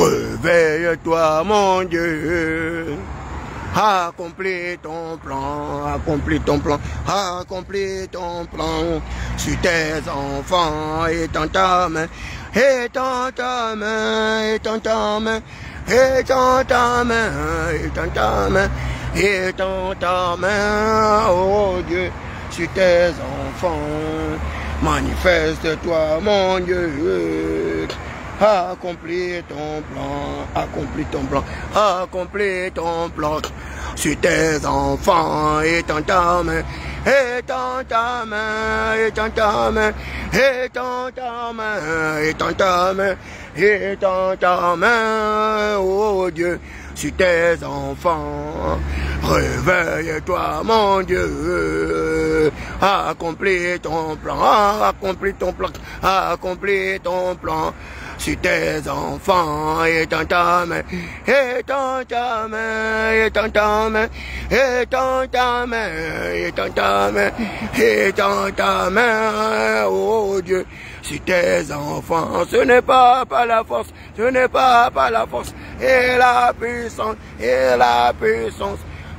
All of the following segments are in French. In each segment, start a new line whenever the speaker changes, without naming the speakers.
Réveille-toi, mon Dieu. Accomplis ton plan, accomplis ton plan, accomplis ton plan sur tes enfants et dans ta main, et dans ta main, et dans ta main, et dans ta main, et dans ta main, et dans ta main, oh Dieu, sur tes enfants. Manifeste-toi, mon Dieu. Accomplis ton plan, accomplis ton plan, accomplis ton plan sur tes enfants et dans ta main, et dans ta main, et dans ta main, et dans ta main, et dans ta main, et dans ta main, oh Dieu, sur tes enfants. Réveille-toi, mon Dieu, accomplis ton plan, accomplis ton plan, accomplis ton plan sur tes enfants et dans ta main, et dans ta main, et dans ta main, et dans ta main, et dans ta main, et dans ta main, oh Dieu, sur tes enfants. Ce n'est pas par la force, ce n'est pas par la force et la puissance,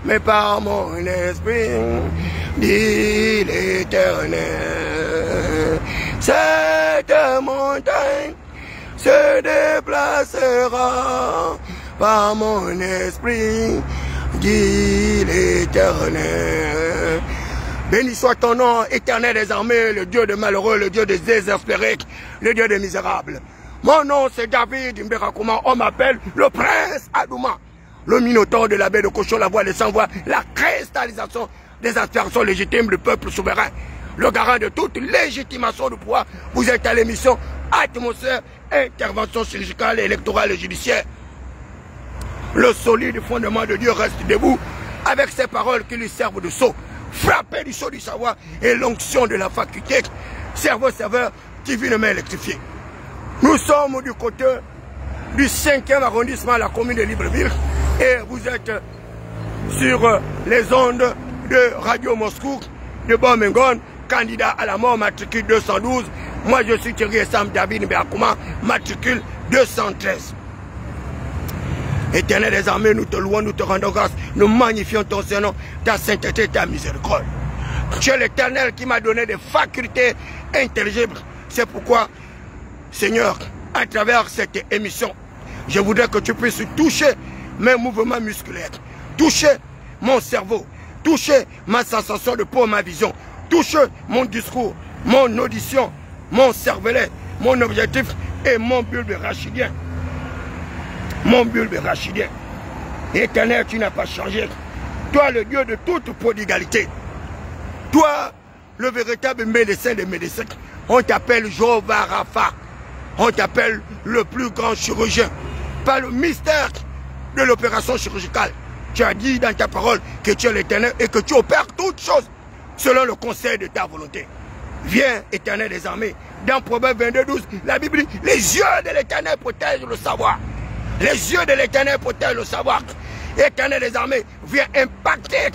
mais par mon esprit, dit l'Éternel. Cette montagne se déplacera par mon esprit, dit l'Éternel. Béni soit ton nom, Éternel des armées, le Dieu des malheureux, le Dieu des désespérés, le Dieu des misérables. Mon nom c'est David Mberakouma, on m'appelle le prince Adouma, le minotaure de la baie de Cochon, la voix des sans-voix, la cristallisation des aspirations légitimes du peuple souverain, le garant de toute légitimation du pouvoir. Vous êtes à l'émission Atmosphère, intervention chirurgicale, électorale et judiciaire. Le solide fondement de Dieu reste debout avec ces paroles qui lui servent de sceau, frappé du sceau du savoir et l'onction de la faculté, cerveau-serveur divinement électrifié. Nous sommes du côté du 5e arrondissement à la commune de Libreville et vous êtes sur les ondes de Radio Moscou de Bomengon, candidat à la mort, matricule 212. Moi je suis Thierry Sam David Mberakouma, matricule 213. Éternel des armées, nous te louons, nous te rendons grâce, nous magnifions ton Saint-Nom, ta sainteté, ta miséricorde. Tu es l'Éternel qui m'a donné des facultés intelligibles. C'est pourquoi, Seigneur, à travers cette émission, je voudrais que tu puisses toucher mes mouvements musculaires, toucher mon cerveau, toucher ma sensation de peau, ma vision, toucher mon discours, mon audition, mon cervelet, mon objectif et mon bulbe rachidien. Mon bulbe rachidien. Éternel, tu n'as pas changé. Toi, le Dieu de toute prodigalité. Toi, le véritable médecin des médecins. On t'appelle Jéhovah Rapha. On t'appelle le plus grand chirurgien. Par le mystère de l'opération chirurgicale. Tu as dit dans ta parole que tu es l'Éternel et que tu opères toutes choses selon le conseil de ta volonté. Viens, Éternel des armées. Dans Proverbe 22:12, la Bible dit, les yeux de l'Éternel protègent le savoir. Les yeux de l'Éternel protègent le savoir. Éternel des armées, viens impacter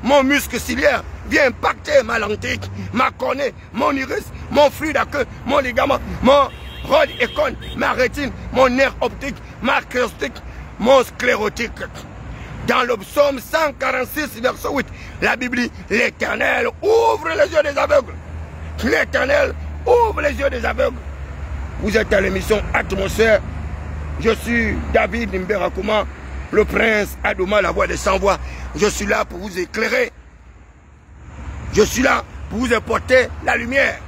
mon muscle ciliaire, viens impacter ma lentille, ma cornée, mon iris, mon fluide à queue, mon ligament, mon rod et cône, ma rétine, mon nerf optique, ma cryostique, mon sclérotique. Dans le psaume 146, verset 8, la Bible dit, l'Éternel ouvre les yeux des aveugles. L'Éternel ouvre les yeux des aveugles. Vous êtes à l'émission Atmosphère. Je suis David Mberakouma, le prince Adouma, la voix des sans-voix. Je suis là pour vous éclairer. Je suis là pour vous apporter la lumière.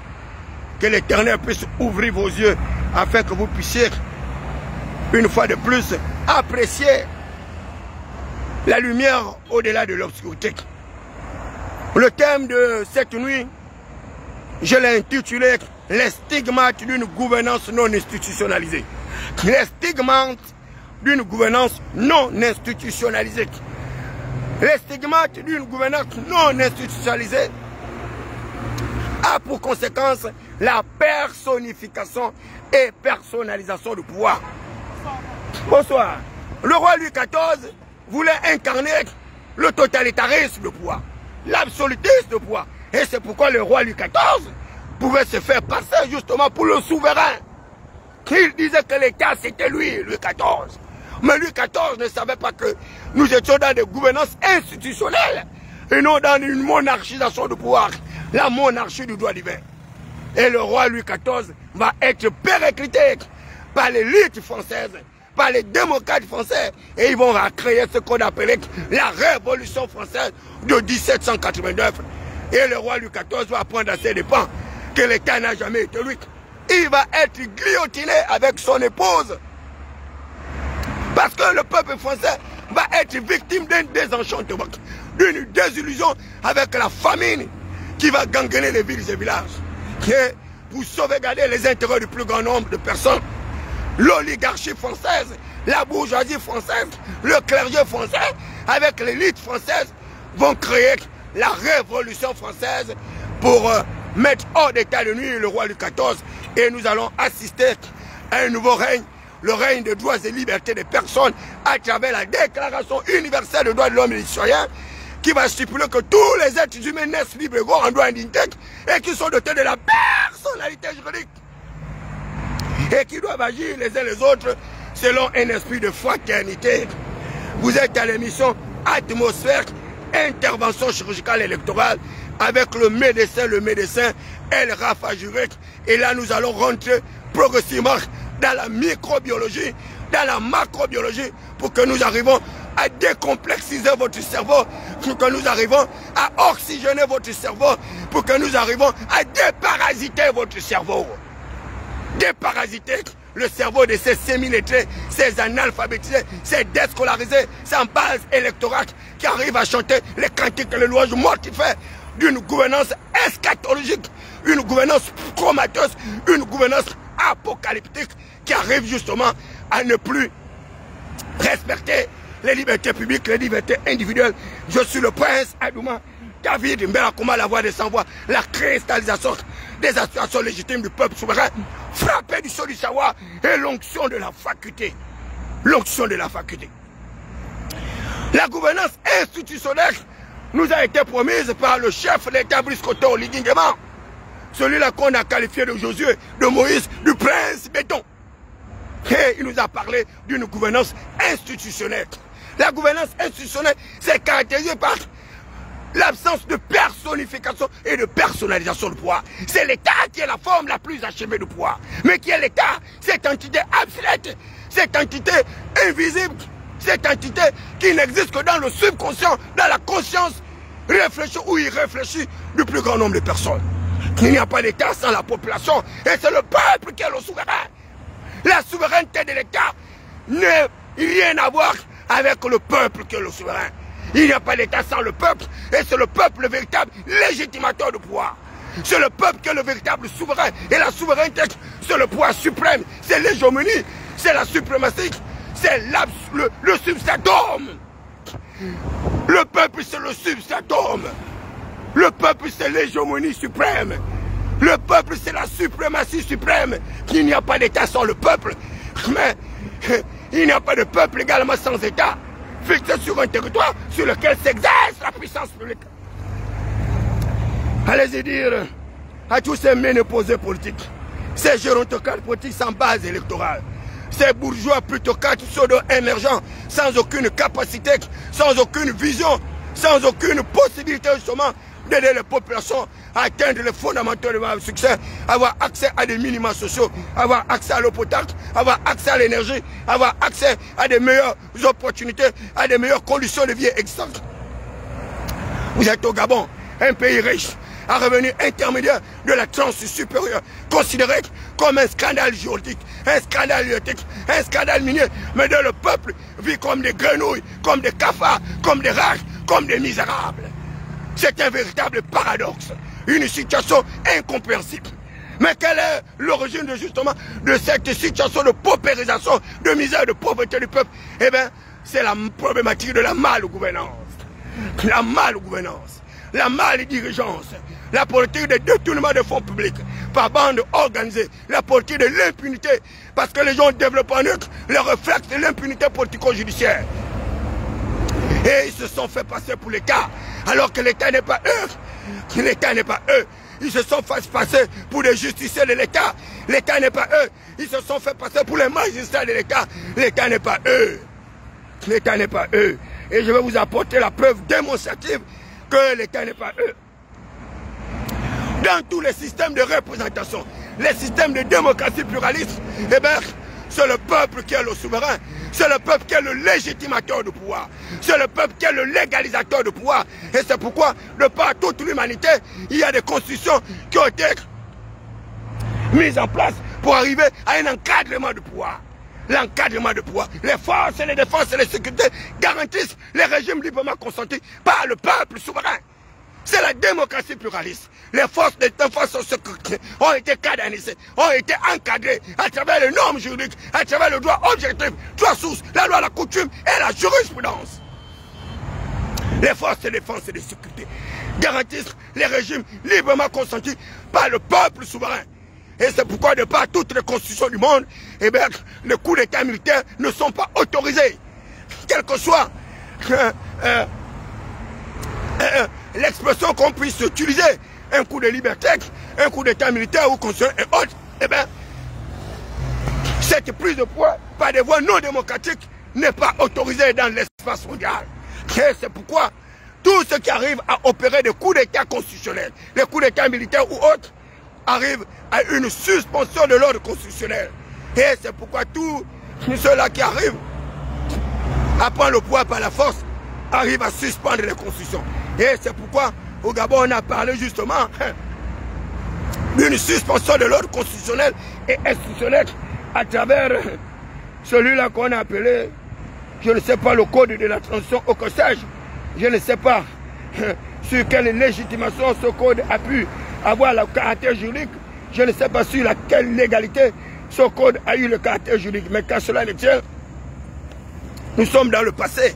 Que l'Éternel puisse ouvrir vos yeux afin que vous puissiez, une fois de plus, apprécier la lumière au-delà de l'obscurité. Le thème de cette nuit, je l'ai intitulé « Les stigmates d'une gouvernance non institutionnalisée ». Les stigmates d'une gouvernance non institutionnalisée. Les stigmates d'une gouvernance non institutionnalisée a pour conséquence la personnification et personnalisation du pouvoir. Bonsoir. Le roi Louis XIV voulait incarner le totalitarisme de pouvoir, l'absolutisme de pouvoir. Et c'est pourquoi le roi Louis XIV pouvait se faire passer justement pour le souverain. Il disait que l'État c'était lui, Louis XIV. Mais Louis XIV ne savait pas que nous étions dans des gouvernances institutionnelles et non dans une monarchisation du pouvoir, la monarchie du droit divin. Et le roi Louis XIV va être périclité par l'élite française, par les démocrates français, et ils vont créer ce qu'on appelait la Révolution française de 1789. Et le roi Louis XIV va apprendre à ses dépens que l'État n'a jamais été lui. Il va être guillotiné avec son épouse. Parce que le peuple français va être victime d'un désenchantement, d'une désillusion avec la famine qui va gangréner les villes et villages. Et pour sauvegarder les intérêts du plus grand nombre de personnes, l'oligarchie française, la bourgeoisie française, le clergé français, avec l'élite française, vont créer la Révolution française pour mettre hors d'état de nuire le roi Louis XIV. Et nous allons assister à un nouveau règne, le règne des droits et libertés des personnes à travers la Déclaration universelle des droits de l'homme et des citoyens, qui va stipuler que tous les êtres humains naissent libres et égaux en droit et dignité et qui sont dotés de la personnalité juridique et qui doivent agir les uns les autres selon un esprit de fraternité. Vous êtes à l'émission Atmosphère, intervention chirurgicale électorale avec le médecin El Rafa Jurek. Et là nous allons rentrer progressivement dans la microbiologie, dans la macrobiologie, pour que nous arrivions à décomplexiser votre cerveau, pour que nous arrivions à oxygéner votre cerveau, pour que nous arrivions à déparasiter votre cerveau. Déparasiter le cerveau de ces semi-lettrés, ces analphabétisés, ces déscolarisés, sans base électorale, qui arrivent à chanter les cantiques et les louanges mortifères d'une gouvernance eschatologique, une gouvernance chromateuse, une gouvernance apocalyptique qui arrive justement à ne plus respecter les libertés publiques, les libertés individuelles. Je suis le prince Adouma David Mbelakoma, la voix des sans-voix, la cristallisation des aspirations légitimes du peuple souverain, frappé du sceau du savoir et l'onction de la faculté. L'onction de la faculté. La gouvernance institutionnelle nous a été promise par le chef de l'État Brice Oligui Nguema, celui-là qu'on a qualifié de Josué, de Moïse, du prince béton. Et il nous a parlé d'une gouvernance institutionnelle. La gouvernance institutionnelle, c'est caractérisé par l'absence de personnification et de personnalisation du pouvoir. C'est l'État qui est la forme la plus achevée du pouvoir. Mais qui est l'État? Cette entité abstraite, cette entité invisible, cette entité qui n'existe que dans le subconscient, dans la conscience réfléchie ou irréfléchie du plus grand nombre de personnes. Il n'y a pas d'État sans la population et c'est le peuple qui est le souverain. La souveraineté de l'État n'a rien à voir avec le peuple qui est le souverain. Il n'y a pas d'État sans le peuple et c'est le peuple le véritable légitimateur du pouvoir. C'est le peuple qui est le véritable souverain et la souveraineté c'est le pouvoir suprême, c'est l'hégémonie, c'est la suprématie, c'est le substratum. Le peuple c'est le substratum. Le peuple c'est l'hégémonie suprême. Le peuple c'est la suprématie suprême. Il n'y a pas d'État sans le peuple. Mais il n'y a pas de peuple également sans État. Fixé sur un territoire sur lequel s'exerce la puissance publique. Allez-y dire à tous ces ménopausés politiques, ces gérontocrates politiques sans base électorale, ces bourgeois plutocrates pseudo-émergents, sans aucune capacité, sans aucune vision, sans aucune possibilité justement d'aider les populations à atteindre les fondamentaux de leur succès, avoir accès à des minima sociaux, avoir accès à l'eau potable, avoir accès à l'énergie, avoir accès à des meilleures opportunités, à des meilleures conditions de vie existantes. Vous êtes au Gabon, un pays riche, à revenu intermédiaire de la tranche supérieure, considéré comme un scandale géologique, un scandale hydroélectrique, un scandale minier, mais dont le peuple vit comme des grenouilles, comme des cafards, comme des rats, comme des misérables. C'est un véritable paradoxe, une situation incompréhensible. Mais quelle est l'origine justement de cette situation de paupérisation, de misère, de pauvreté du peuple? Eh bien, c'est la problématique de la mal-gouvernance. La mal-gouvernance, la mal-dirigeance, la politique de détournement des fonds publics par bande organisée, la politique de l'impunité, parce que les gens développent en eux le réflexe de l'impunité politico-judiciaire. Et ils se sont fait passer pour l'État, alors que l'État n'est pas eux. L'État n'est pas eux. ils se sont fait passer pour des justiciers de l'État. L'État n'est pas eux. Ils se sont fait passer pour les magistrats de l'État. L'État n'est pas eux. L'État n'est pas eux. Et je vais vous apporter la preuve démonstrative que l'État n'est pas eux. Dans tous les systèmes de représentation, les systèmes de démocratie pluraliste, eh bien, c'est le peuple qui est le souverain. C'est le peuple qui est le légitimateur du pouvoir. C'est le peuple qui est le légalisateur du pouvoir. Et c'est pourquoi, de par toute l'humanité, il y a des constitutions qui ont été mises en place pour arriver à un encadrement du pouvoir. L'encadrement du pouvoir. Les forces et les défenses et les sécurités garantissent les régimes librement consentis par le peuple souverain. C'est la démocratie pluraliste. Les forces de défense ont été cadenisées, ont été encadrées à travers les normes juridiques, à travers le droit objectif, droit source, la loi, la coutume et la jurisprudence. Les forces de défense et de sécurité garantissent les régimes librement consentis par le peuple souverain. Et c'est pourquoi, de par toutes les constitutions du monde, eh bien, les coups d'État militaires ne sont pas autorisés. Quel que soit l'expression qu'on puisse utiliser, un coup de liberté, un coup d'État militaire ou constitutionnel et autres, eh bien, cette prise de poids par des voies non démocratiques n'est pas autorisée dans l'espace mondial. Et c'est pourquoi tout ce qui arrive à opérer des coups d'État constitutionnels, les coups d'État militaires ou autres, arrive à une suspension de l'ordre constitutionnel. Et c'est pourquoi tous ceux-là qui arrivent à prendre le pouvoir par la force arrivent à suspendre les constitutions. Et c'est pourquoi au Gabon on a parlé justement d'une suspension de l'ordre constitutionnel et institutionnel à travers celui-là qu'on a appelé, je ne sais pas, le code de la transition au Cossage. Je ne sais pas sur quelle légitimation ce code a pu avoir le caractère juridique. Je ne sais pas sur laquelle légalité ce code a eu le caractère juridique. Mais quand cela ne tient, nous sommes dans le passé.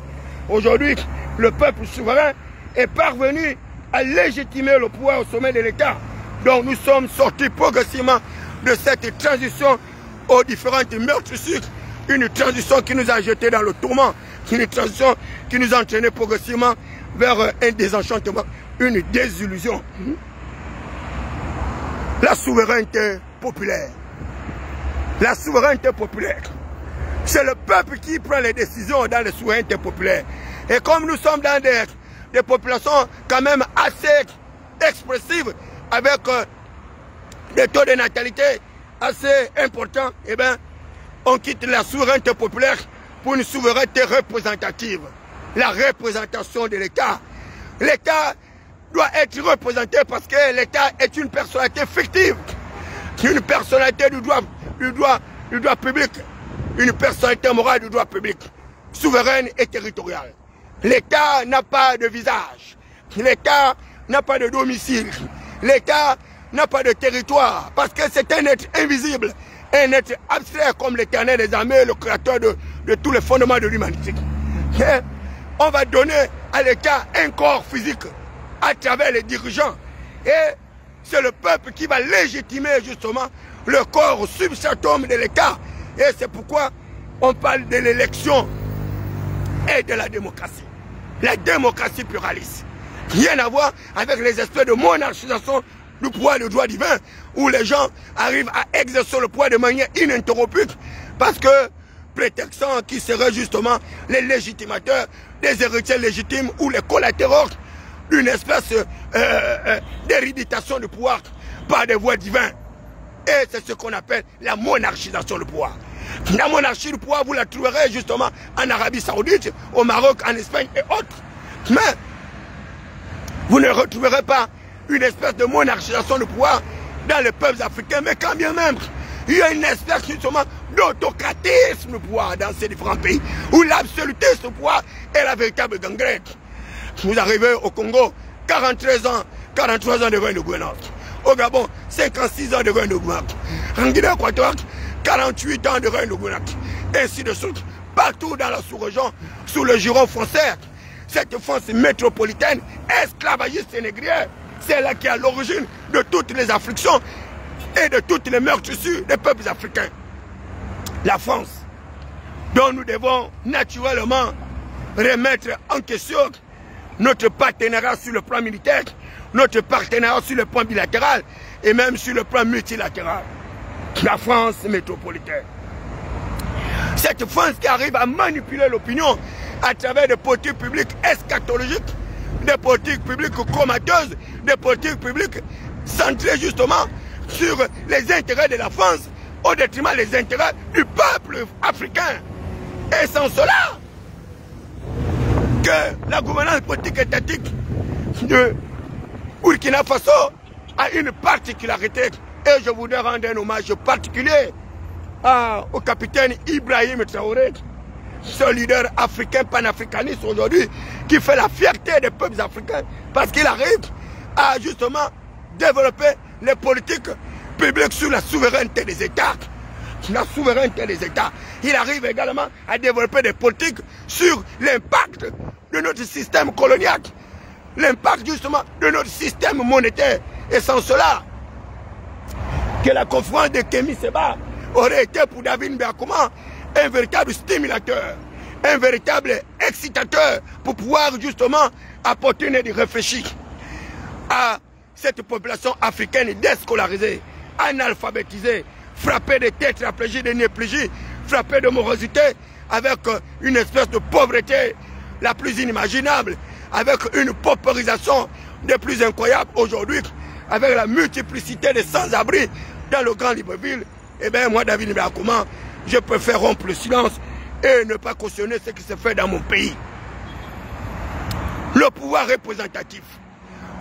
Aujourd'hui, le peuple souverain est parvenu à légitimer le pouvoir au sommet de l'État. Donc nous sommes sortis progressivement de cette transition aux différentes meurtrissures. Une transition qui nous a jetés dans le tourment. Une transition qui nous a entraînés progressivement vers un désenchantement, une désillusion. La souveraineté populaire. La souveraineté populaire. C'est le peuple qui prend les décisions dans la souveraineté populaire. Et comme nous sommes dans des populations quand même assez expressives, avec des taux de natalité assez importants, eh bien, on quitte la souveraineté populaire pour une souveraineté représentative. La représentation de l'État. L'État doit être représenté parce que l'État est une personnalité fictive. Une personnalité du droit public. Une personnalité morale du droit public. Souveraine et territoriale. L'État n'a pas de visage. L'État n'a pas de domicile. L'État n'a pas de territoire. Parce que c'est un être invisible. Un être abstrait comme l'Éternel des armées, le créateur de tous les fondements de l'humanité. On va donner à l'État un corps physique à travers les dirigeants. Et c'est le peuple qui va légitimer justement le corps substratum de l'État. Et c'est pourquoi on parle de l'élection et de la démocratie. La démocratie pluraliste. Rien à voir avec les espèces de monarchisation du pouvoir du droit divin, où les gens arrivent à exercer le pouvoir de manière ininterrompue, parce que prétextant qu'ils seraient justement les légitimateurs, des héritiers légitimes ou les collatéraux d'une espèce d'héréditation du pouvoir par des voies divines. Et c'est ce qu'on appelle la monarchisation du pouvoir. La monarchie du pouvoir, vous la trouverez justement en Arabie Saoudite, au Maroc, en Espagne et autres. Mais vous ne retrouverez pas une espèce de monarchisation du pouvoir dans les peuples africains, mais quand bien même, il y a une espèce justement d'autocratisme du pouvoir dans ces différents pays, où l'absolutisme du pouvoir est la véritable gangrène. Vous arrivez au Congo, 43 ans de règne de gouvernance. Au Gabon, 56 ans de règne de gouvernance. En Guinée-Équatoriale, 48 ans de règne de gouvernance. Ainsi de suite, partout dans la sous-région, sous le giron français, cette France métropolitaine, esclavagiste et négrière, c'est là qui est à l'origine de toutes les afflictions et de toutes les meurtrissures des peuples africains. La France, dont nous devons naturellement remettre en question notre partenariat sur le plan militaire, notre partenariat sur le plan bilatéral et même sur le plan multilatéral. La France métropolitaine. Cette France qui arrive à manipuler l'opinion à travers des politiques publiques eschatologiques, des politiques publiques comateuses, des politiques publiques centrées justement sur les intérêts de la France au détriment des intérêts du peuple africain. Et sans cela, que la gouvernance politique étatique de Burkina Faso a une particularité. Et je voudrais rendre un hommage particulier au capitaine Ibrahim Traoré, ce leader africain panafricaniste aujourd'hui, qui fait la fierté des peuples africains, parce qu'il arrive à justement développer les politiques publiques sur la souveraineté des États. La souveraineté des États. Il arrive également à développer des politiques sur l'impact de notre système colonial, l'impact justement de notre système monétaire. Et sans cela, que la conférence de Kémy Séba aurait été pour David M'Bengouma un véritable stimulateur, un véritable excitateur pour pouvoir justement apporter une aide réfléchie à cette population africaine déscolarisée, analphabétisée, frappée de tétraplégie, de néplégie, frappée de morosité, avec une espèce de pauvreté la plus inimaginable, avec une paupérisation des plus incroyables aujourd'hui, avec la multiplicité des sans-abri dans le grand Libreville. Eh bien, moi, David M'Bengouma, je préfère rompre le silence et ne pas cautionner ce qui se fait dans mon pays. Le pouvoir représentatif.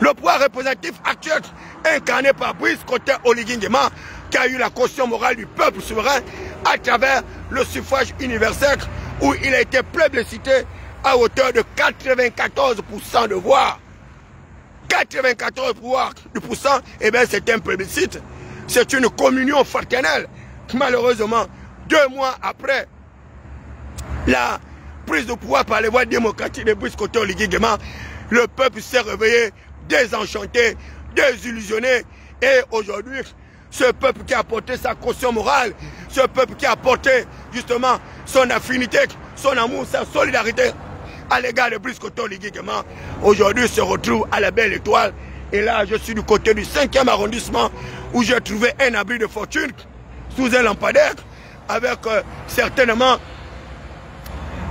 Le pouvoir représentatif actuel, incarné par Brice Koté Oligui Nguema, qui a eu la caution morale du peuple souverain à travers le suffrage universel, où il a été plébiscité à hauteur de 94% de voix. 94%, eh bien c'est un plébiscite. C'est une communion fraternelle. Malheureusement, 2 mois après la prise de pouvoir par les voies démocratiques de Brice Koté Oligui Nguema, le peuple s'est réveillé désenchanté, désillusionné. Et aujourd'hui, ce peuple qui a apporté sa caution morale, ce peuple qui a apporté justement son affinité, son amour, sa solidarité à l'égard de Brice Koté Oligui Nguema, aujourd'hui se retrouve à la Belle Étoile. Et là, je suis du côté du 5e arrondissement où j'ai trouvé un abri de fortune sous un lampadaire avec certainement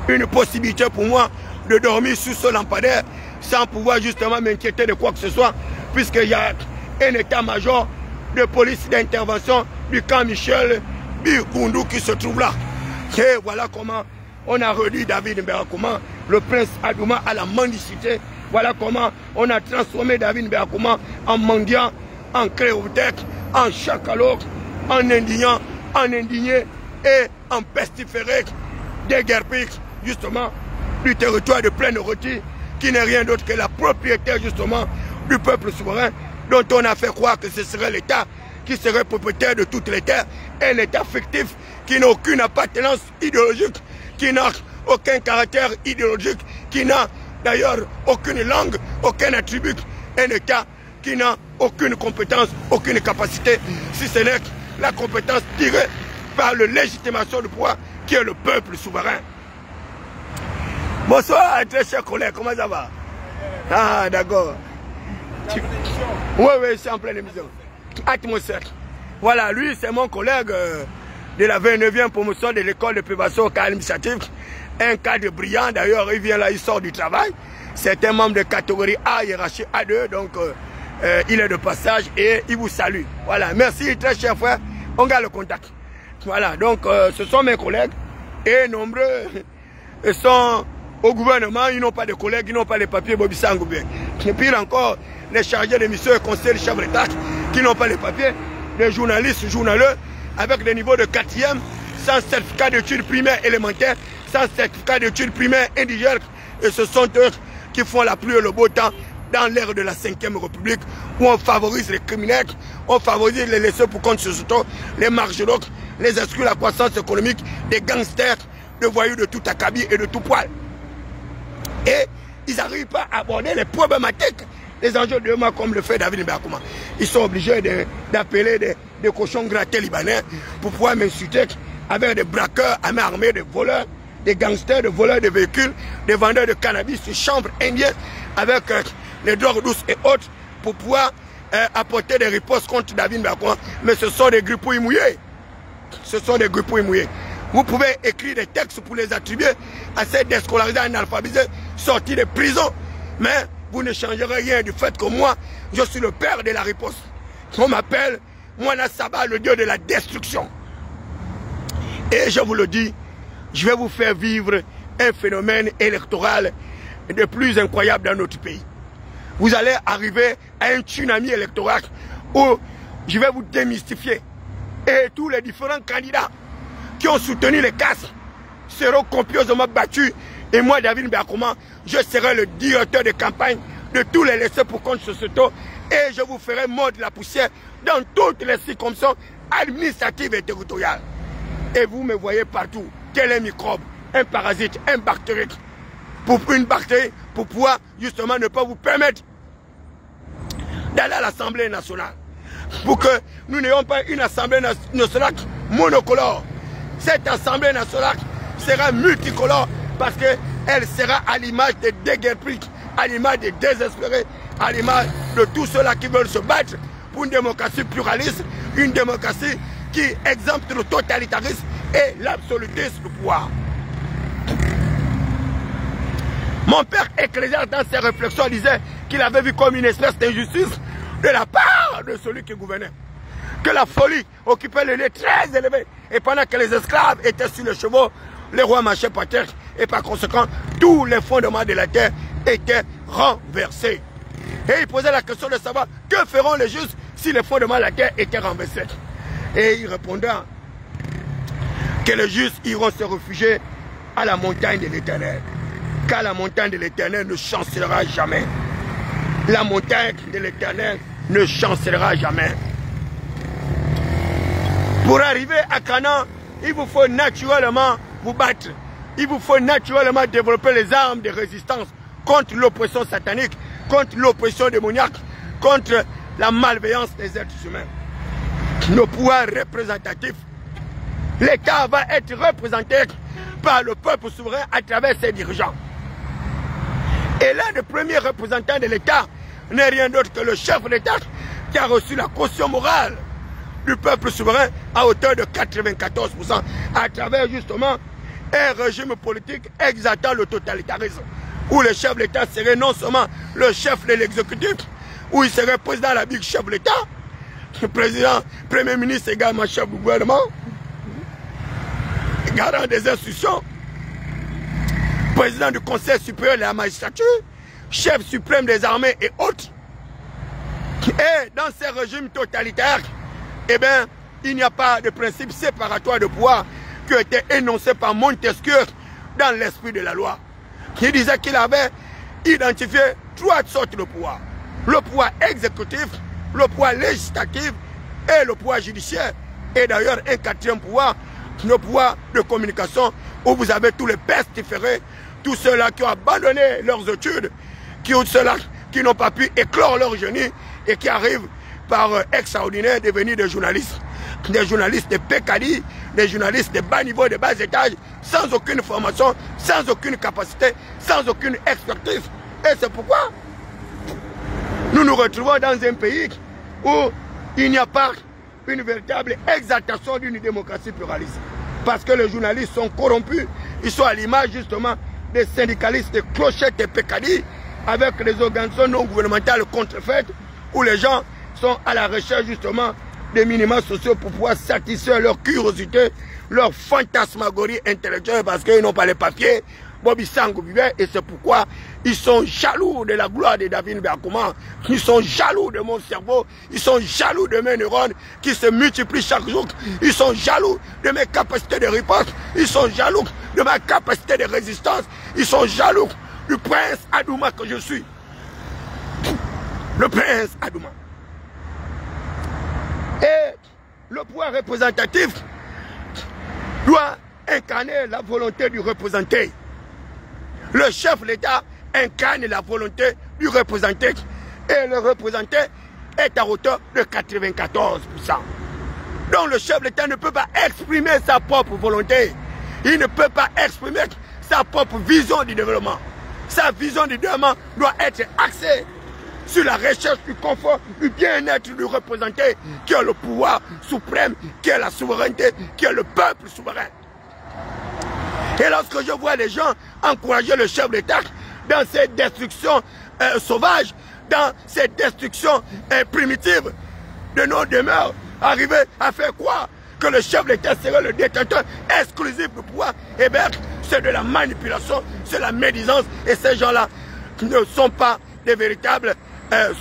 une possibilité pour moi de dormir sous ce lampadaire sans pouvoir justement m'inquiéter de quoi que ce soit, puisqu'il y a un état-major de police d'intervention du camp Michel Birkoundou qui se trouve là. Et voilà comment on a réduit David M'Bengouma, le prince Adouma, à la mendicité. Voilà comment on a transformé David M'Bengouma en mendiant, en créotèque, en chacaloque, en indigné et en pestiféré, déguerpi justement du territoire de pleine rôtie, qui n'est rien d'autre que la propriété justement du peuple souverain, dont on a fait croire que ce serait l'État qui serait propriétaire de toutes les terres, un État fictif qui n'a aucune appartenance idéologique, qui n'a aucun caractère idéologique, qui n'a d'ailleurs aucune langue, aucun attribut, un État qui n'a aucune compétence, aucune capacité, si ce n'est la compétence tirée par la légitimation du pouvoir qui est le peuple souverain. Bonsoir, très chers collègues, comment ça va? Ah, d'accord. Oui, oui, je suis en pleine émission. Atmosphère. Voilà, lui, c'est mon collègue de la 29e promotion de l'école de préparation administrative. Un cadre brillant, d'ailleurs, il vient là, il sort du travail. C'est un membre de catégorie A, hiérarchie A2, donc il est de passage et il vous salue. Voilà, merci, très cher frère. On garde le contact. Voilà, donc ce sont mes collègues et nombreux sont au gouvernement, ils n'ont pas de collègues, ils n'ont pas les papiers Bobby Sangoubien. Et puis encore, les chargés de mission et conseillers de chef d'État qui n'ont pas les papiers, les journalistes, journaleux, avec des niveaux de 4e, sans certificat d'études primaires élémentaires, sans certificat d'études primaires indigènes. Et ce sont eux qui font la pluie et le beau temps dans l'ère de la 5e République, où on favorise les criminels, on favorise les laissés pour compte sur auto, les marginaux, les exclus de la croissance économique, des gangsters, des voyous de tout acabit et de tout poil. Et ils n'arrivent pas à aborder les problématiques, les enjeux de demain comme le fait David M'Bengouma. Ils sont obligés d'appeler des cochons grattés libanais pour pouvoir m'insulter avec des braqueurs à main armée, des voleurs, des gangsters, des voleurs de véhicules, des vendeurs de cannabis, des chambres indiennes avec les drogues douces et autres, pour pouvoir apporter des réponses contre David Bakoma. Mais ce sont des gripouilles mouillés. Ce sont des gripouilles mouillés. Vous pouvez écrire des textes pour les attribuer à ces déscolarisés analphabétisés sortis de prison. Mais vous ne changerez rien du fait que moi, je suis le père de la réponse. On m'appelle Mwana Saba, le dieu de la destruction. Et je vous le dis, je vais vous faire vivre un phénomène électoral de plus incroyable dans notre pays. Vous allez arriver à un tsunami électoral où je vais vous démystifier. Et tous les différents candidats qui ont soutenu les casses seront copieusement battus. Et moi, David Bakoma, je serai le directeur de campagne de tous les laissés pour compte sociétaux. Et je vous ferai mordre la poussière dans toutes les circonstances administratives et territoriales. Et vous me voyez partout, tel un microbe, un parasite, un bactérie. Pour une bactérie, pour pouvoir justement ne pas vous permettre d'aller à l'Assemblée nationale. Pour que nous n'ayons pas une Assemblée nationale monocolore. Cette Assemblée nationale sera multicolore parce qu'elle sera à l'image des déguerpis, à l'image des désespérés, à l'image de tous ceux-là qui veulent se battre pour une démocratie pluraliste, une démocratie qui exempte le totalitarisme et l'absolutisme du pouvoir. Mon père ecclésiaste dans ses réflexions disait qu'il avait vu comme une espèce d'injustice de la part de celui qui gouvernait. Que la folie occupait le lieu très élevé. Et pendant que les esclaves étaient sur les chevaux, les rois marchaient par terre. Et par conséquent, tous les fondements de la terre étaient renversés. Et il posait la question de savoir que feront les justes si les fondements de la terre étaient renversés. Et il répondait que les justes iront se réfugier à la montagne de l'Éternel. Car la montagne de l'Éternel ne chancellera jamais. La montagne de l'Éternel ne chancellera jamais. Pour arriver à Canaan, il vous faut naturellement vous battre. Il vous faut naturellement développer les armes de résistance contre l'oppression satanique, contre l'oppression démoniaque, contre la malveillance des êtres humains. Nos pouvoirs représentatifs, l'État va être représenté par le peuple souverain à travers ses dirigeants. Et l'un des premiers représentants de l'État n'est rien d'autre que le chef de l'État qui a reçu la caution morale du peuple souverain à hauteur de 94% à travers justement un régime politique exaltant le totalitarisme où le chef de l'État serait non seulement le chef de l'exécutif, où il serait président de la Bible, chef de l'État, le président, premier ministre également chef du gouvernement, garant des institutions, président du Conseil supérieur de la magistrature, chef suprême des armées et autres. Et dans ces régimes totalitaires, eh bien, il n'y a pas de principe séparatoire de pouvoir qui a été énoncé par Montesquieu dans l'esprit de la loi. Qui disait qu'il avait identifié trois sortes de pouvoir. Le pouvoir exécutif, le pouvoir législatif et le pouvoir judiciaire. Et d'ailleurs, un quatrième pouvoir, le pouvoir de communication, où vous avez tous les pestiférés, tous ceux-là qui ont abandonné leurs études, ceux-là qui n'ont pas pu éclore leur génie et qui arrivent par extraordinaire devenir des journalistes de pécadilles, des journalistes de bas niveau, de bas étage, sans aucune formation, sans aucune capacité, sans aucune expertise. Et c'est pourquoi nous nous retrouvons dans un pays où il n'y a pas une véritable exaltation d'une démocratie pluraliste. Parce que les journalistes sont corrompus, ils sont à l'image justement des syndicalistes, des clochettes et pécadilles, avec les organisations non gouvernementales contrefaites, où les gens sont à la recherche justement des minima sociaux pour pouvoir satisfaire leur curiosité, leur fantasmagorie intellectuelle, parce qu'ils n'ont pas les papiers. Bobby Sango vivait, et c'est pourquoi ils sont jaloux de la gloire de David Bakoma. Ils sont jaloux de mon cerveau, ils sont jaloux de mes neurones qui se multiplient chaque jour. Ils sont jaloux de mes capacités de riposte, ils sont jaloux de ma capacité de résistance, ils sont jaloux du prince Adouma que je suis. Le prince Adouma. Et le pouvoir représentatif doit incarner la volonté du représenté. Le chef de l'État incarne la volonté du représenté. Et le représenté est à hauteur de 94%. Donc le chef de l'État ne peut pas exprimer sa propre volonté. Il ne peut pas exprimer sa propre vision du développement. Sa vision du développement doit être axée sur la recherche du confort, du bien-être du représenté, qui est le pouvoir suprême, qui est la souveraineté, qui est le peuple souverain. Et lorsque je vois les gens encourager le chef d'État dans ces destructions sauvages, dans ces destructions primitives de nos demeures, arriver à faire quoi? Que le chef d'État serait le détenteur exclusif du pouvoir, eh bien, c'est de la manipulation, c'est la médisance, et ces gens-là ne sont pas des véritables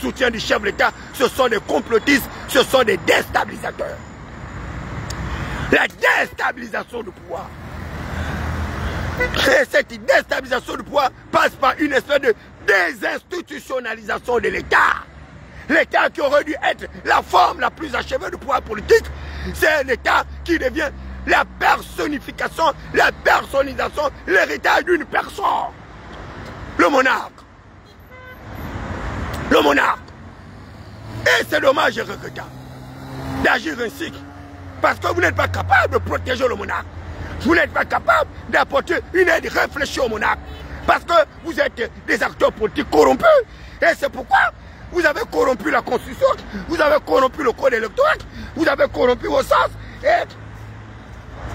soutiens du chef d'État, ce sont des complotistes, ce sont des déstabilisateurs. La déstabilisation du pouvoir. Et cette déstabilisation du pouvoir passe par une espèce de désinstitutionnalisation de l'État. L'État qui aurait dû être la forme la plus achevée du pouvoir politique, c'est l'État qui devient la personnification, la personnisation, l'héritage d'une personne. Le monarque. Le monarque. Et c'est dommage et regrettable d'agir ainsi. Parce que vous n'êtes pas capable de protéger le monarque. Vous n'êtes pas capable d'apporter une aide réfléchie au monarque. Parce que vous êtes des acteurs politiques corrompus. Et c'est pourquoi vous avez corrompu la Constitution, vous avez corrompu le code électoral, vous avez corrompu vos sens, et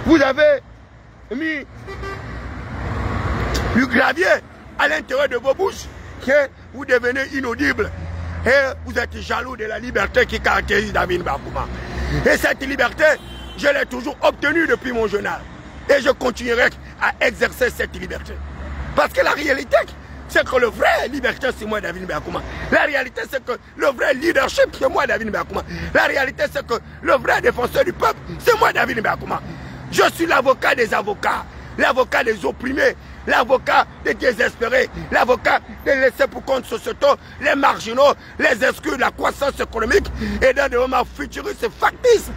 vous avez mis du gravier à l'intérieur de vos bouches, et vous devenez inaudible. Et vous êtes jaloux de la liberté qui caractérise David Bakouma. Et cette liberté, je l'ai toujours obtenue depuis mon jeune âge. Et je continuerai à exercer cette liberté. Parce que la réalité, c'est que le vrai liberté, c'est moi, David Bakouma. La réalité, c'est que le vrai leadership, c'est moi, David Bakouma. La réalité, c'est que le vrai défenseur du peuple, c'est moi, David Bakouma. Je suis l'avocat des avocats, l'avocat des opprimés, l'avocat des désespérés, l'avocat des laissés pour compte sociétaux, les marginaux, les exclus de la croissance économique et d'un développement futuriste et factice.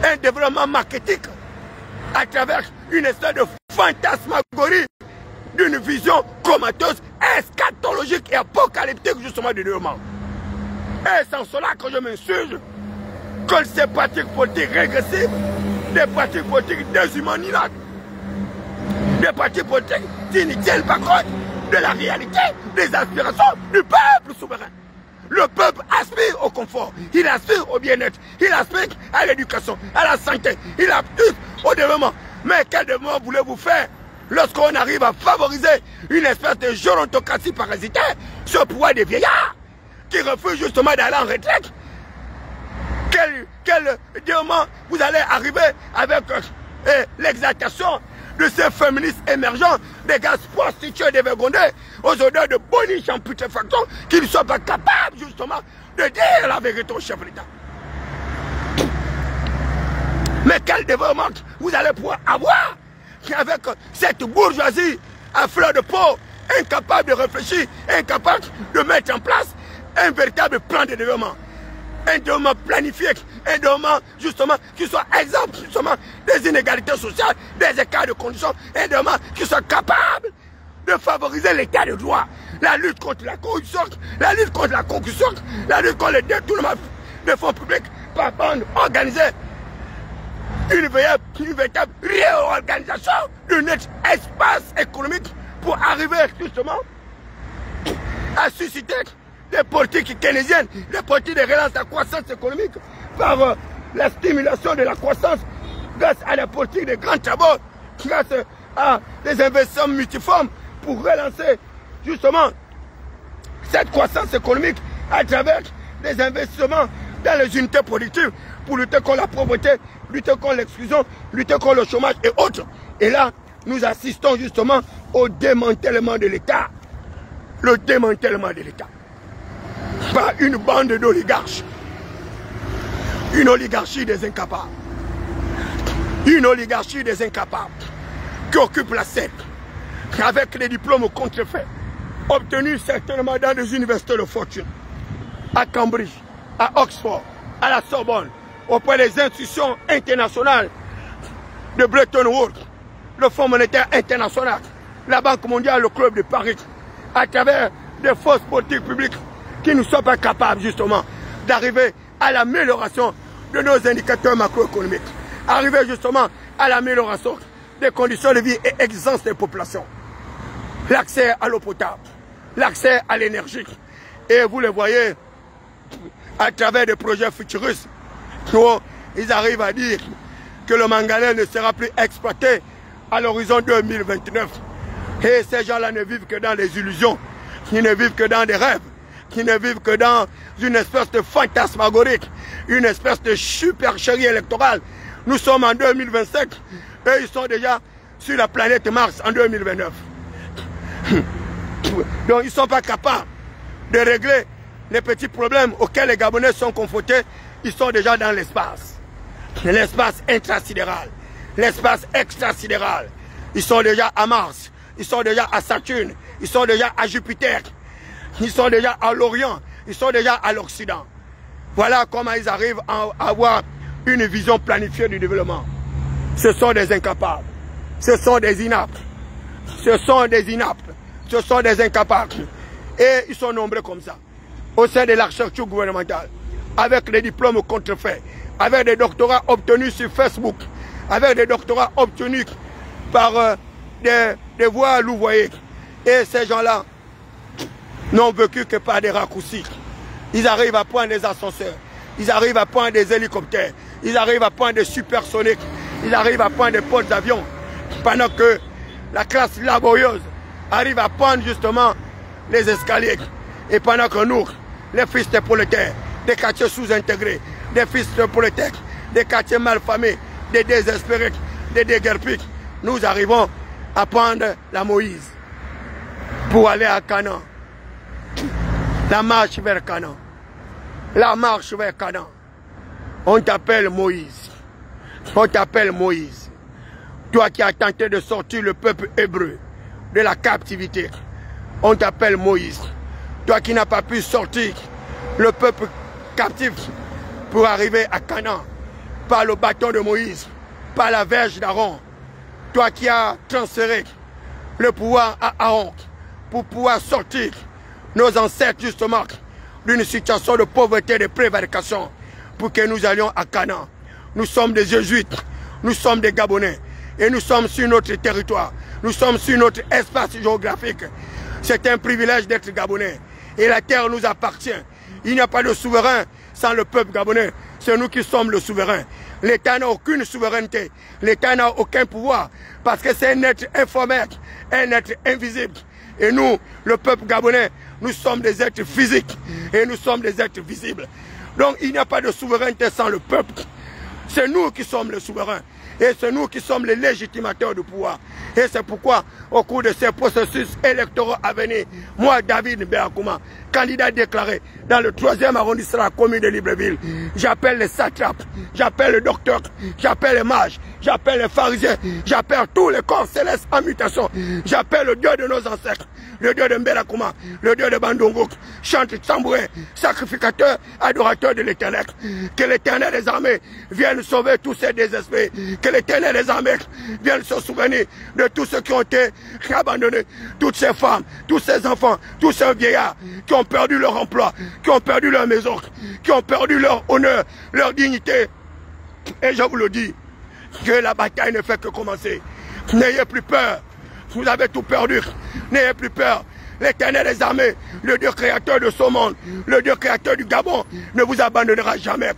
Un développement marketing à travers une espèce de fantasmagorie d'une vision comateuse, eschatologique et apocalyptique justement du développement. Et c'est en cela que je m'insurge que ces pratiques politiques régressives, des pratiques politiques déshumanisantes, des pratiques politiques qui ne tiennent pas compte de la réalité des aspirations du peuple souverain. Le peuple aspire au confort, il aspire au bien-être, il aspire à l'éducation, à la santé, il aspire au développement. Mais quel développement voulez-vous faire lorsqu'on arrive à favoriser une espèce de gérontocratie parasitaire, ce pouvoir des vieillards qui refusent justement d'aller en retraite? Quel développement vous allez arriver avec l'exaltation de ces féministes émergents, des gars prostitués dévergondés, aux odeurs de boniche en putréfaction, qui ne sont pas capables justement de dire la vérité au chef de l'État. Mais quel développement vous allez pouvoir avoir avec cette bourgeoisie à fleur de peau, incapable de réfléchir, incapable de mettre en place un véritable plan de développement? Un développement planifié, un développement justement qui soit exemple justement des inégalités sociales, des écarts de conditions, un développement qui soit capable de favoriser l'état de droit, la lutte contre la corruption, la lutte contre la concussion, la lutte contre le détournement de fonds publics par bande organisée, une véritable réorganisation de notre espace économique pour arriver justement à susciter des politiques keynésiennes, des politiques de relance de la croissance économique par la stimulation de la croissance grâce à la politique de grands travaux, grâce à des investissements multiformes pour relancer justement cette croissance économique à travers des investissements dans les unités productives pour lutter contre la pauvreté, lutter contre l'exclusion, lutter contre le chômage et autres. Et là, nous assistons justement au démantèlement de l'État. Le démantèlement de l'État. Par une bande d'oligarches. Une oligarchie des incapables. Une oligarchie des incapables qui occupe la scène avec les diplômes contrefaits, obtenus certainement dans des universités de fortune, à Cambridge, à Oxford, à la Sorbonne, auprès des institutions internationales de Bretton Woods, le Fonds monétaire international, la Banque mondiale, le Club de Paris, à travers des fausses politiques publiques qui ne sont pas capables justement d'arriver à l'amélioration de nos indicateurs macroéconomiques, arriver justement à l'amélioration des conditions de vie et existence des populations, l'accès à l'eau potable, l'accès à l'énergie Et vous les voyez à travers des projets futuristes où ils arrivent à dire que le manganèse ne sera plus exploité à l'horizon 2029. Et ces gens-là ne vivent que dans des illusions, qui ne vivent que dans des rêves, qui ne vivent que dans une espèce de fantasmagorique, une espèce de supercherie électorale. Nous sommes en 2025 et ils sont déjà sur la planète Mars en 2029. Donc ils ne sont pas capables de régler les petits problèmes auxquels les Gabonais sont confrontés. Ils sont déjà dans l'espace. L'espace intrasidéral, l'espace extrasidéral. Ils sont déjà à Mars, ils sont déjà à Saturne, ils sont déjà à Jupiter, ils sont déjà à l'Orient, ils sont déjà à l'Occident. Voilà comment ils arrivent à avoir une vision planifiée du développement. Ce sont des incapables, ce sont des inaptes, ce sont des inaptes, ce sont des incapables. Et ils sont nombreux comme ça, au sein de l'architecture gouvernementale, avec des diplômes contrefaits, avec des doctorats obtenus sur Facebook, avec des doctorats obtenus par des voies louvoyées. Et ces gens-là n'ont vécu que par des raccourcis. Ils arrivent à prendre des ascenseurs, ils arrivent à prendre des hélicoptères, ils arrivent à prendre des supersoniques, ils arrivent à prendre des portes d'avion, pendant que la classe laborieuse arrive à prendre justement les escaliers. Et pendant que nous, les fils des prolétaires, des quartiers sous-intégrés, des fils de prolétaires, des quartiers malfamés, des désespérés, des déguerpis, nous arrivons à prendre la Moïse pour aller à Canaan. La marche vers Canaan. La marche vers Canaan. On t'appelle Moïse. On t'appelle Moïse. Toi qui as tenté de sortir le peuple hébreu de la captivité. On t'appelle Moïse. Toi qui n'as pas pu sortir le peuple captif pour arriver à Canaan par le bâton de Moïse, par la verge d'Aaron. Toi qui as transféré le pouvoir à Aaron pour pouvoir sortir nos ancêtres justement d'une situation de pauvreté et de prévarication pour que nous allions à Canaan. Nous sommes des Jésuites, nous sommes des Gabonais et nous sommes sur notre territoire, nous sommes sur notre espace géographique. C'est un privilège d'être Gabonais et la terre nous appartient. Il n'y a pas de souverain sans le peuple gabonais. C'est nous qui sommes le souverain. L'État n'a aucune souveraineté. L'État n'a aucun pouvoir. Parce que c'est un être informel, un être invisible. Et nous, le peuple gabonais, nous sommes des êtres physiques. Et nous sommes des êtres visibles. Donc il n'y a pas de souveraineté sans le peuple. C'est nous qui sommes les souverains. Et c'est nous qui sommes les légitimateurs du pouvoir. Et c'est pourquoi, au cours de ces processus électoraux à venir, moi, David Béakouma, candidat déclaré dans le 3e arrondissement de la commune de Libreville, j'appelle les satrapes, j'appelle les docteurs, j'appelle les mages, j'appelle les pharisiens, j'appelle tous les corps célestes en mutation, j'appelle le Dieu de nos ancêtres, le Dieu de Mbérakouma, le Dieu de Bandungouk, chante tambourin, sacrificateur, adorateur de l'Éternel. Que l'Éternel des armées vienne sauver tous ces désespérés. Que l'Éternel des armées vienne se souvenir de tous ceux qui ont été abandonnés, toutes ces femmes, tous ces enfants, tous ces vieillards qui ont perdu leur emploi, qui ont perdu leur maison, qui ont perdu leur honneur, leur dignité. Et je vous le dis, que la bataille ne fait que commencer. N'ayez plus peur. Vous avez tout perdu. N'ayez plus peur. L'Éternel des armées, le Dieu créateur de ce monde, le Dieu créateur du Gabon, ne vous abandonnera jamais.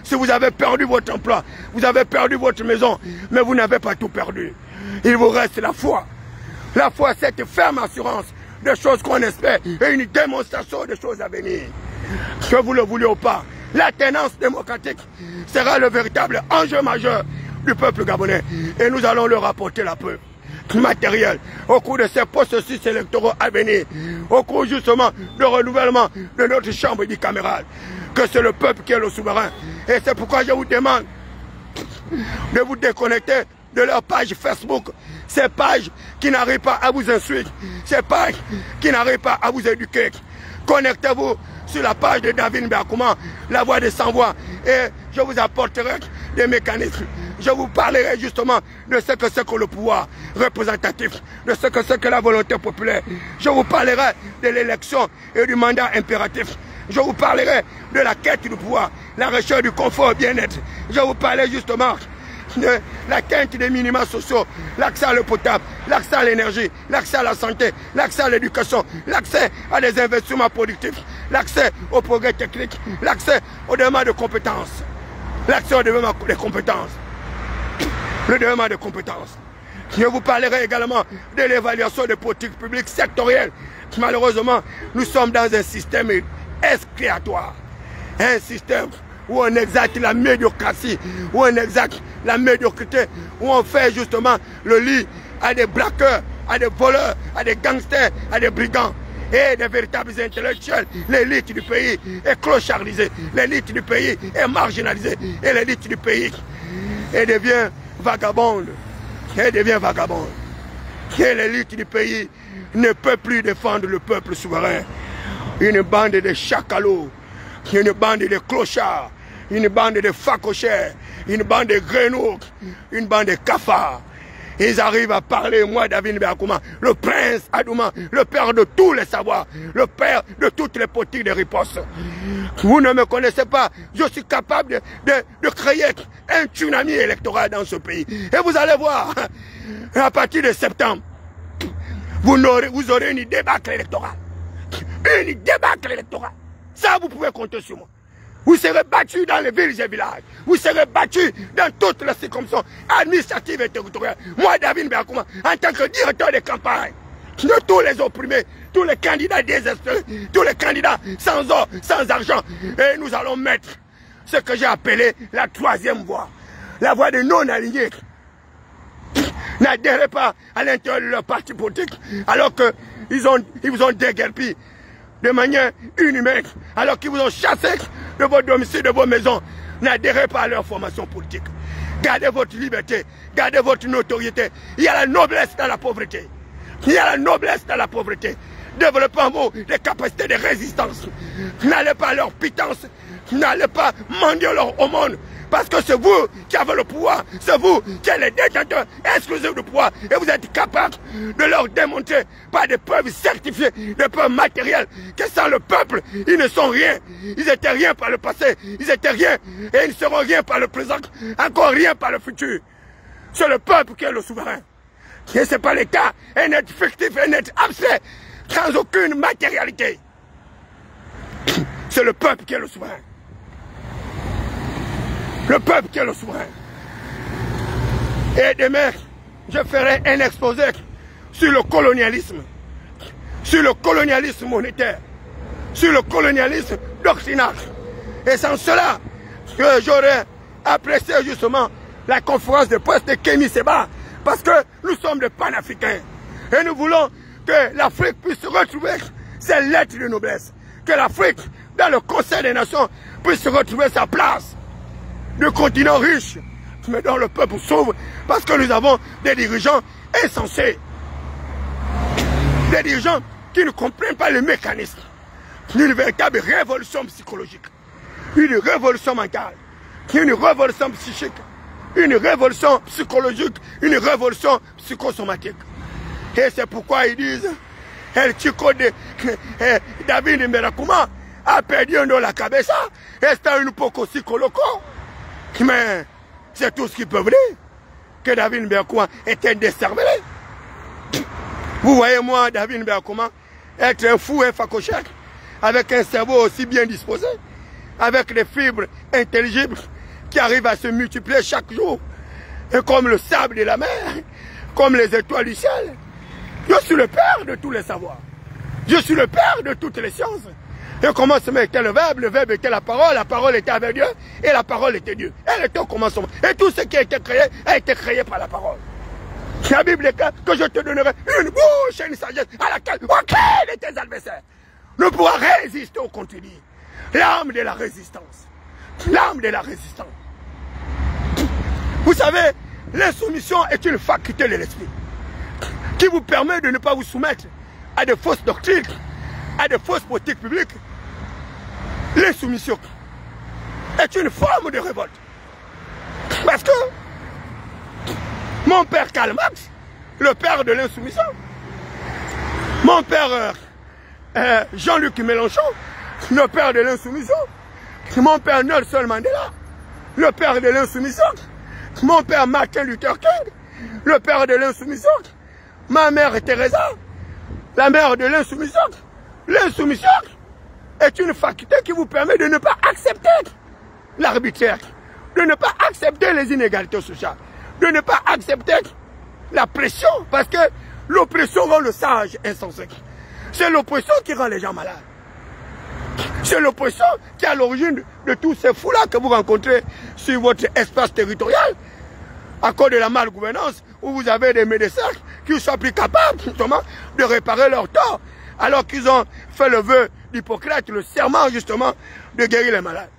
Si vous avez perdu votre emploi, vous avez perdu votre maison, mais vous n'avez pas tout perdu. Il vous reste la foi. La foi, c'est une ferme assurance des choses qu'on espère et une démonstration des choses à venir. Que vous le voulez ou pas, l'alternance démocratique sera le véritable enjeu majeur du peuple gabonais. Et nous allons leur apporter la preuve matériel au cours de ces processus électoraux à venir, au cours justement de renouvellement de notre chambre bicamérale, que c'est le peuple qui est le souverain. Et c'est pourquoi je vous demande de vous déconnecter de leur page Facebook, ces pages qui n'arrivent pas à vous instruire, ces pages qui n'arrivent pas à vous éduquer. Connectez-vous sur la page de David Béakouma, la voix des sans-voix, et je vous apporterai des mécanismes. Je vous parlerai justement de ce que c'est que le pouvoir représentatif, de ce que c'est que la volonté populaire. Je vous parlerai de l'élection et du mandat impératif. Je vous parlerai de la quête du pouvoir, la recherche du confort et bien-être. Je vous parlerai justement de la quête des minima sociaux, l'accès à l'eau potable, l'accès à l'énergie, l'accès à la santé, l'accès à l'éducation, l'accès à des investissements productifs, l'accès au progrès technique, l'accès au développement de compétences. L'accès au développement des compétences. Le développement de compétences. Je vous parlerai également de l'évaluation des politiques publiques sectorielles. Malheureusement, nous sommes dans un système excréatoire. Un système où on exalte la médiocratie, où on exalte la médiocrité, où on fait justement le lit à des braqueurs, à des voleurs, à des gangsters, à des brigands et des véritables intellectuels. L'élite du pays est clochardisée, l'élite du pays est marginalisée et l'élite du pays devient vagabonde. Elle devient vagabonde. Et l'élite du pays ne peut plus défendre le peuple souverain. Une bande de chacalots, une bande de clochards, une bande de facochères, une bande de grenouilles, une bande de cafards. Ils arrivent à parler, moi, David Nbeakouma, le prince Adouma, le père de tous les savoirs, le père de toutes les politiques de riposte. Vous ne me connaissez pas, je suis capable de créer un tsunami électoral dans ce pays. Et vous allez voir, à partir de septembre, vous aurez une débâcle électorale. Une débâcle électorale. Ça, vous pouvez compter sur moi. Vous serez battus dans les villes et villages. Vous serez battus dans toutes les circonstances administratives et territoriales. Moi, David Nbeakouma, en tant que directeur de campagne de tous les opprimés, tous les candidats désespérés, tous les candidats sans or, sans argent, et nous allons mettre ce que j'ai appelé la troisième voie. La voie des non-alignés. N'adhérez pas à l'intérieur de leur parti politique alors qu'ils vous ont déguerpi de manière inhumaine, alors qu'ils vous ont chassé de vos domiciles, de vos maisons. N'adhérez pas à leur formation politique. Gardez votre liberté, gardez votre notoriété. Il y a la noblesse dans la pauvreté. Il y a la noblesse dans la pauvreté. Développez en vous des capacités de résistance. N'allez pas à leur pitance, n'allez pas mendier leur aumône. Parce que c'est vous qui avez le pouvoir, c'est vous qui êtes les détenteurs exclusifs du pouvoir. Et vous êtes capable de leur démontrer par des preuves certifiées, des preuves matérielles, que sans le peuple, ils ne sont rien. Ils étaient rien par le passé, ils étaient rien, et ils ne seront rien par le présent, encore rien par le futur. C'est le peuple qui est le souverain. Et ce n'est pas l'État, un être fictif, un être abstrait, sans aucune matérialité. C'est le peuple qui est le souverain. Le peuple qui est le souverain. Et demain, je ferai un exposé sur le colonialisme monétaire, sur le colonialisme doctrinal. Et sans cela, que j'aurais apprécié justement la conférence de presse de Kémy Séba, parce que nous sommes des panafricains. Et nous voulons que l'Afrique puisse retrouver ses lettres de noblesse. Que l'Afrique, dans le Conseil des Nations, puisse retrouver sa place. De continent riche, mais dont le peuple s'ouvre, parce que nous avons des dirigeants insensés. Des dirigeants qui ne comprennent pas le mécanisme d'une véritable révolution psychologique, une révolution mentale, une révolution psychique, une révolution psychologique, une révolution psychosomatique. Et c'est pourquoi ils disent, El Chico de David Nbeakouma a perdu un la cabeza, et c'est un poco psycholoco. Mais c'est tout ce qu'ils peuvent dire, que David Nbeakouma était décervelé. Vous voyez moi, David Nbeakouma, être un fou, un facochère, avec un cerveau aussi bien disposé, avec des fibres intelligibles qui arrivent à se multiplier chaque jour, et comme le sable de la mer, comme les étoiles du ciel. Je suis le père de tous les savoirs. Je suis le père de toutes les sciences. Et au commencement était le verbe était la parole était avec Dieu, et la parole était Dieu. Elle était au commencement. Et tout ce qui a été créé par la parole. La Bible dit que je te donnerai une bouche et une sagesse à laquelle aucun de tes adversaires ne pourra résister au contenu. L'âme de la résistance. L'âme de la résistance. Vous savez, l'insoumission est une faculté de l'esprit qui vous permet de ne pas vous soumettre à de fausses doctrines, à de fausses politiques publiques. L'insoumission est une forme de révolte. Parce que mon père Karl Marx, le père de l'insoumission, mon père Jean-Luc Mélenchon, le père de l'insoumission, mon père Nelson Mandela, le père de l'insoumission, mon père Martin Luther King, le père de l'insoumission, ma mère Teresa, la mère de l'insoumission, l'insoumission est une faculté qui vous permet de ne pas accepter l'arbitraire, de ne pas accepter les inégalités sociales, de ne pas accepter la pression, parce que l'oppression rend le sage insensé. C'est l'oppression qui rend les gens malades. C'est l'oppression qui est à l'origine de tous ces fous-là que vous rencontrez sur votre espace territorial, à cause de la malgouvernance, où vous avez des médecins qui ne sont plus capables justement de réparer leur tort, alors qu'ils ont fait le vœu d'Hippocrate, le serment justement de guérir les malades.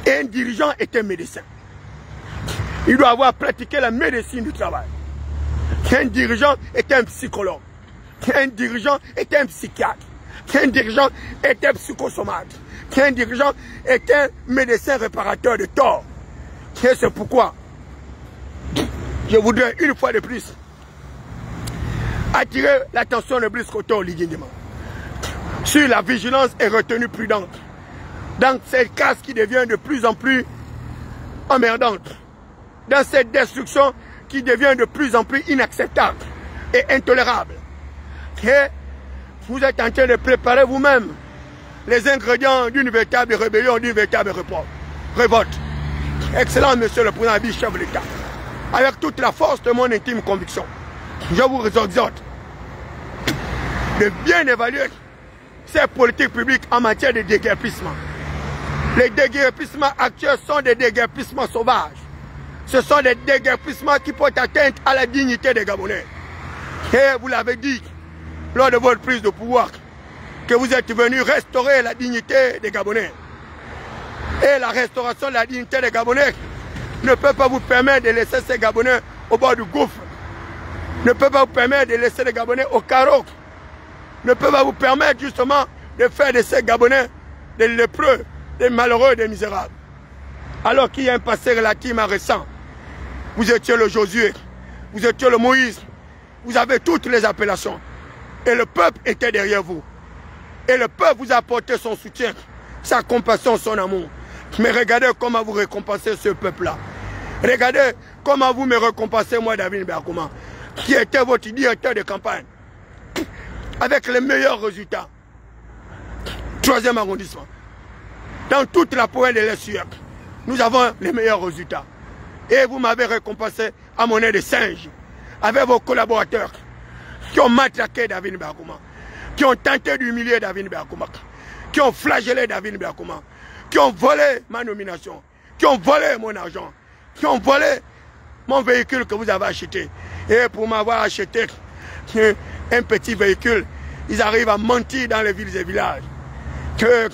Et un dirigeant est un médecin. Il doit avoir pratiqué la médecine du travail. Un dirigeant est un psychologue. Un dirigeant est un psychiatre. Un dirigeant est un psychosomate. Un dirigeant est un médecin réparateur de tort. Et c'est pourquoi je voudrais une fois de plus attirer l'attention de Brice Koto Ligindima sur la vigilance et retenue prudente dans cette casse qui devient de plus en plus emmerdante, dans cette destruction qui devient de plus en plus inacceptable et intolérable. Et vous êtes en train de préparer vous-même les ingrédients d'une véritable rébellion, d'une véritable révolte. Excellent Monsieur le Président Abiy, chef de l'État, avec toute la force de mon intime conviction, je vous exhorte de bien évaluer ces politiques publiques en matière de déguerpissement. Les déguerpissements actuels sont des déguerpissements sauvages. Ce sont des déguerpissements qui portent atteinte à la dignité des Gabonais. Et vous l'avez dit lors de votre prise de pouvoir, que vous êtes venu restaurer la dignité des Gabonais. Et la restauration de la dignité des Gabonais ne peut pas vous permettre de laisser ces Gabonais au bord du gouffre. Ne peut pas vous permettre de laisser les Gabonais au carreau. Ne peut pas vous permettre justement de faire de ces Gabonais des lépreux, des malheureux, des misérables. Alors qu'il y a un passé relativement récent. Vous étiez le Josué, vous étiez le Moïse, vous avez toutes les appellations. Et le peuple était derrière vous. Et le peuple vous a apporté son soutien, sa compassion, son amour. Mais regardez comment vous récompensez ce peuple-là. Regardez comment vous me récompensez, moi, David Berkouma, qui était votre directeur de campagne, avec les meilleurs résultats. 3e arrondissement. Dans toute la pointe de l'Est, nous avons les meilleurs résultats. Et vous m'avez récompensé à monnaie de singe, avec vos collaborateurs qui ont matraqué David Berkouma, qui ont tenté d'humilier David Berkouma, qui ont flagellé David Berkouma, qui ont volé ma nomination, qui ont volé mon argent, qui ont volé mon véhicule que vous avez acheté. Et pour m'avoir acheté un petit véhicule, ils arrivent à mentir dans les villes et villages que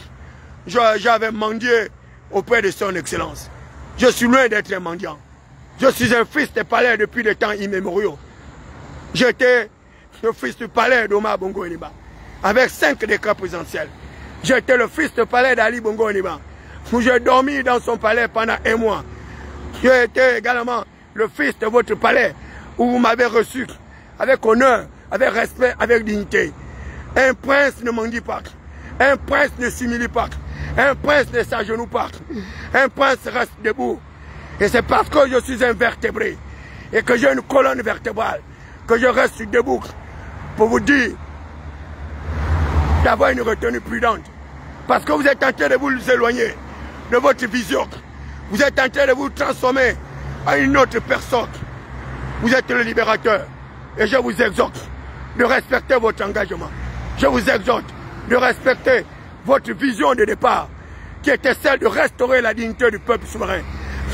j'avais mendié auprès de son excellence. Je suis loin d'être un mendiant. Je suis un fils de palais depuis des temps immémoriaux. J'étais le fils du palais d'Omar Bongo Ondimba, avec 5 décrets présidentiels. J'étais le fils de palais d'Ali Bongo Ondimba, où j'ai dormi dans son palais pendant 1 mois. J'ai été également le fils de votre palais, où vous m'avez reçu avec honneur, avec respect, avec dignité. Un prince ne mendie pas, un prince ne s'humilie pas, un prince ne s'agenouille pas, un prince reste debout. Et c'est parce que je suis un vertébré et que j'ai une colonne vertébrale que je reste debout pour vous dire d'avoir une retenue prudente. Parce que vous êtes en train de vous éloigner de votre vision. Vous êtes en train de vous transformer en une autre personne. Vous êtes le libérateur. Et je vous exhorte de respecter votre engagement. Je vous exhorte de respecter votre vision de départ, qui était celle de restaurer la dignité du peuple souverain,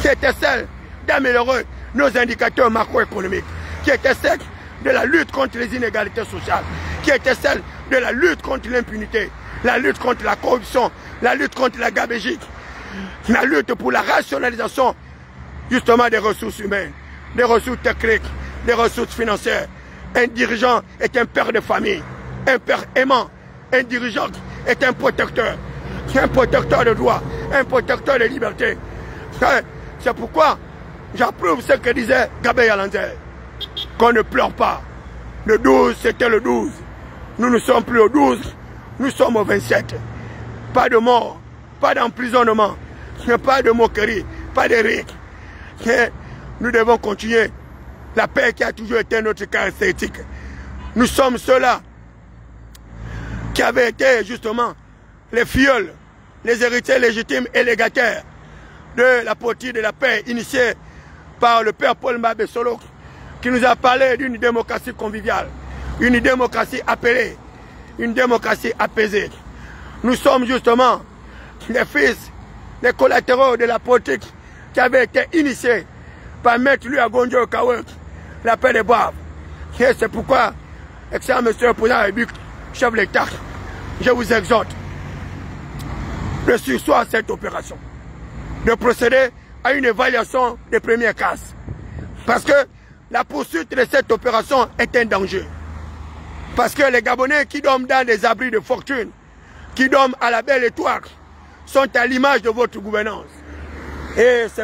qui était celle d'améliorer nos indicateurs macroéconomiques, qui était celle de la lutte contre les inégalités sociales, qui était celle de la lutte contre l'impunité, la lutte contre la corruption, la lutte contre la gabégie, la lutte pour la rationalisation justement des ressources humaines, des ressources techniques, des ressources financières. Un dirigeant est un père de famille, un père aimant. Un dirigeant est un protecteur de droit, un protecteur de liberté. C'est pourquoi j'approuve ce que disait Gabé Yalanzer, qu'on ne pleure pas. Le 12, c'était le 12. Nous ne sommes plus au 12, nous sommes au 27. Pas de mort, pas d'emprisonnement, pas de moquerie, pas de rire. Nous devons continuer la paix qui a toujours été notre caractéristique. Nous sommes ceux-là qui avaient été justement les filleuls, les héritiers légitimes et légataires de la politique de la paix initiée par le père Paul Mabe Solo, qui nous a parlé d'une démocratie conviviale, une démocratie appelée, une démocratie apaisée. Nous sommes justement les fils, les collatéraux de la politique qui avait été initiée par Maître Louis Agonjo Okawe, la paix des braves. Et c'est pourquoi, excellent monsieur le président de la République, chef de l'État, je vous exhorte de sursoir à cette opération, de procéder à une évaluation des premières classes. Parce que la poursuite de cette opération est un danger. Parce que les Gabonais qui dorment dans des abris de fortune, qui dorment à la belle étoile, sont à l'image de votre gouvernance. Et c'est